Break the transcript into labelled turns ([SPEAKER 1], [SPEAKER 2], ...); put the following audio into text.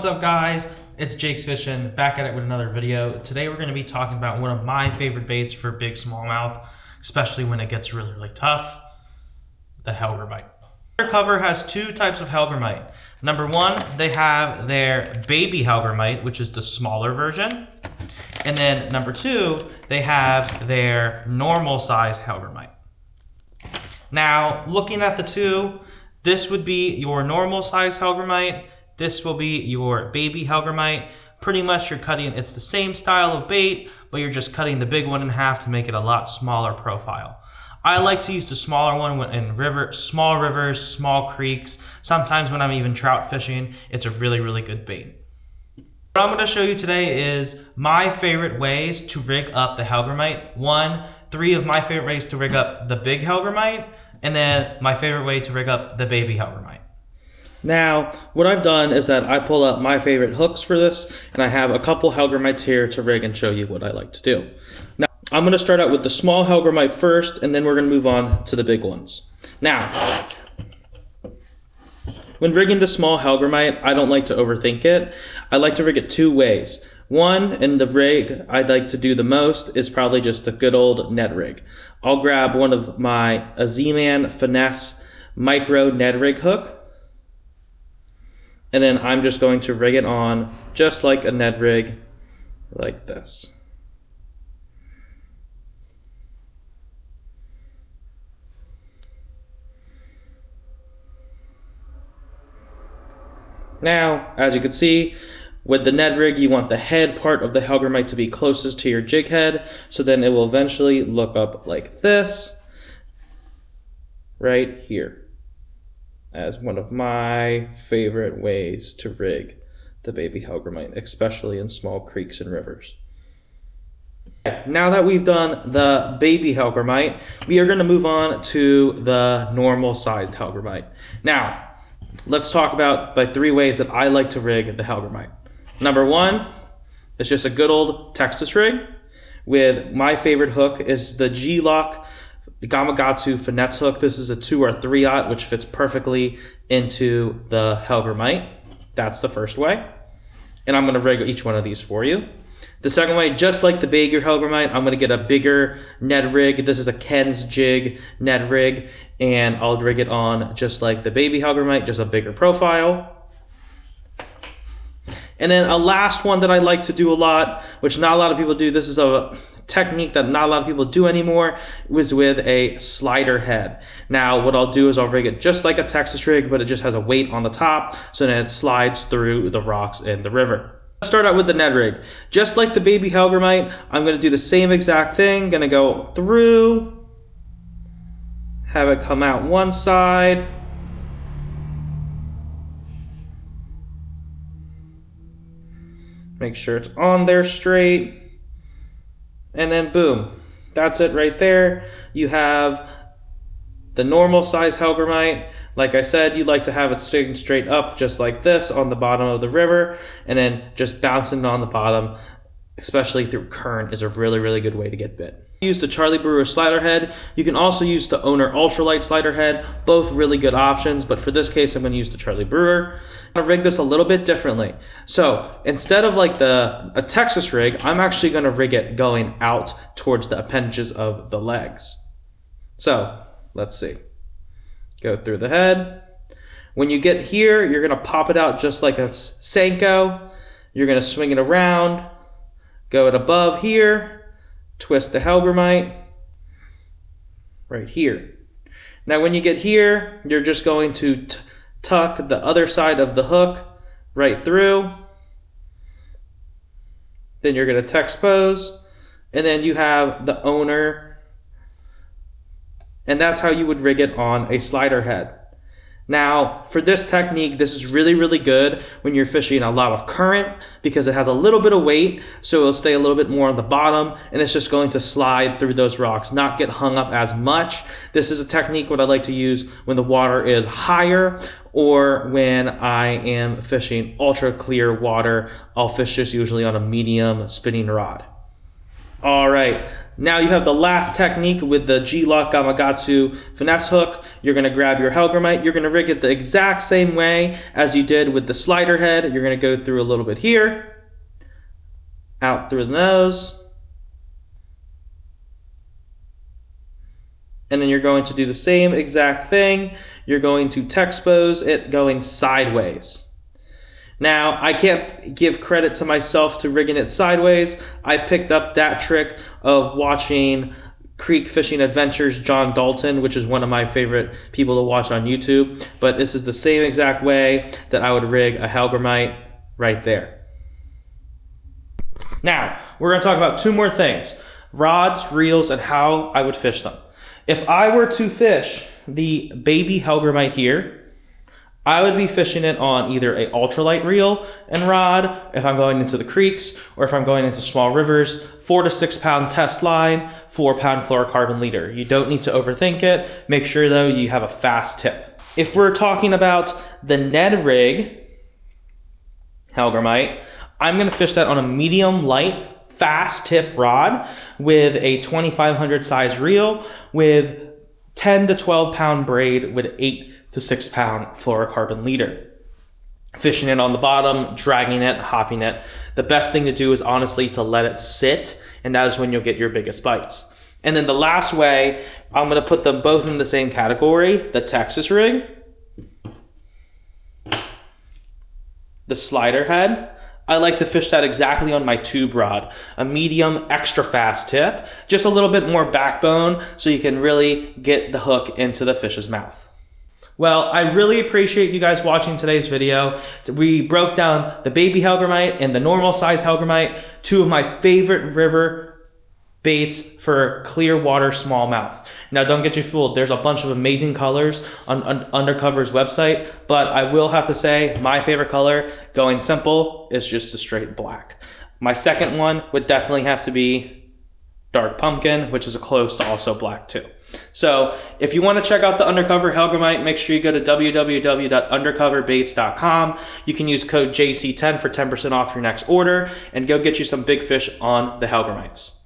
[SPEAKER 1] What's up, guys? It's Jake's Fishing, back at it with another video. Today we're going to be talking about one of my favorite baits for big smallmouth, especially when it gets really tough, the Hellgrammite. Undercover has two types of Hellgrammite. Number one, they have their baby Hellgrammite, which is the smaller version. And then number two, they have their normal size Hellgrammite. Now, looking at the two, this would be your normal size Hellgrammite. This will be your baby Hellgrammite. Pretty much you're cutting, it's the same style of bait, but you're just cutting the big one in half to make it a lot smaller profile. I like to use the smaller one in small rivers, small creeks. Sometimes when I'm even trout fishing, it's a really good bait. What I'm going to show you today is my favorite ways to rig up the Hellgrammite. Three of my favorite ways to rig up the big Hellgrammite, and then my favorite way to rig up the baby Hellgrammite. Now, what I've done is that I pull up my favorite hooks for this, and I have a couple Hellgrammites here to rig and show you what I like to do. Now, I'm going to start out with the small Hellgrammite first, and then we're going to move on to the big ones. Now, when rigging the small Hellgrammite, I don't like to overthink it. I like to rig it two ways. One, and the rig I'd like to do the most is probably just a good old Ned rig. I'll grab one of my Z-Man Finesse micro Ned rig hook, and then I'm just going to rig it on just like a Ned rig, like this. Now, as you can see, with the Ned rig, you want the head part of the Hellgrammite to be closest to your jig head, so then it will eventually look up like this, right here, as one of my favorite ways to rig the baby Hellgrammite, especially in small creeks and rivers. Now that we've done the baby Hellgrammite, we are going to move on to the normal sized Hellgrammite. Now, let's talk about the three ways that I like to rig the Hellgrammite. Number one, it's just a good old Texas rig with my favorite hook is the G-Lock Gamakatsu Finesse hook. This is a 2 or 3/0, which fits perfectly into the Hellgrammite. That's the first way. And I'm going to rig each one of these for you. The second way, just like the bigger Hellgrammite, I'm going to get a bigger Ned rig. This is a Ken's Jig Ned rig, and I'll rig it on just like the baby Hellgrammite, just a bigger profile. And then a last one that I like to do a lot, which not a lot of people do, this is a technique that not a lot of people do anymore, was with a slider head. Now, what I'll do is I'll rig it just like a Texas rig, but it just has a weight on the top, so then it slides through the rocks in the river. Let's start out with the Ned rig. Just like the baby Hellgrammite, I'm going to do the same exact thing. Going to go through, have it come out one side, make sure it's on there straight, and then boom, that's it right there. You have the normal size Hellgrammite. Like I said, you'd like to have it sitting straight up just like this on the bottom of the river, and then just bouncing on the bottom, especially through current, is a really good way to get bit. Use the Charlie Brewer slider head. You can also use the Owner Ultralight slider head. Both really good options, but for this case, I'm going to use the Charlie Brewer. I'm going to rig this a little bit differently. So instead of like a Texas rig, I'm actually going to rig it going out towards the appendages of the legs. So let's see. Go through the head. When you get here, you're going to pop it out just like a Senko. You're going to swing it around, go it above here, twist the Hellgrammite right here. Now when you get here, you're just going to tuck the other side of the hook right through. Then you're going to Texpose, and then you have the Owner, and that's how you would rig it on a slider head. Now, for this technique, this is really good when you're fishing a lot of current because it has a little bit of weight, so it'll stay a little bit more on the bottom, and it's just going to slide through those rocks, not get hung up as much. This is a technique what I like to use when the water is higher or when I am fishing ultra clear water. I'll fish this usually on a medium spinning rod. All right, now you have the last technique with the G-Lock Gamakatsu finesse hook. You're gonna grab your Hellgrammite. You're gonna rig it the exact same way as you did with the slider head. You're gonna go through a little bit here, out through the nose, and then you're going to do the same exact thing. You're going to texpose it going sideways. Now, I can't give credit to myself to rigging it sideways. I picked up that trick of watching Creek Fishing Adventures John Dalton, which is one of my favorite people to watch on YouTube. But this is the same exact way that I would rig a Hellgrammite right there. Now, we're going to talk about two more things: rods, reels, and how I would fish them. If I were to fish the baby Hellgrammite here, I would be fishing it on either a ultralight reel and rod if I'm going into the creeks, or if I'm going into small rivers, 4 to 6 pound test line, 4 pound fluorocarbon leader. You don't need to overthink it. Make sure though you have a fast tip. If we're talking about the Ned rig Hellgrammite, I'm gonna fish that on a medium light fast tip rod with a 2500 size reel with 10 to 12 pound braid with 8 to 6 pound fluorocarbon leader. Fishing it on the bottom, dragging it, hopping it. The best thing to do is honestly to let it sit, and that is when you'll get your biggest bites. And then the last way, I'm gonna put them both in the same category: the Texas rig, the slider head. I like to fish that exactly on my tube rod, a medium extra fast tip, just a little bit more backbone so you can really get the hook into the fish's mouth. Well, I really appreciate you guys watching today's video. We broke down the baby Hellgrammite and the normal size Hellgrammite, two of my favorite river baits for clear water smallmouth. Now, don't get you fooled. There's a bunch of amazing colors on Undercover's website, but I will have to say my favorite color, going simple, is just a straight black. My second one would definitely have to be dark pumpkin, which is close to also black too. So if you want to check out the Undercover Hellgrammite, make sure you go to www.undercoverbaits.com. You can use code JC10 for 10% off your next order, and go get you some big fish on the Hellgrammites.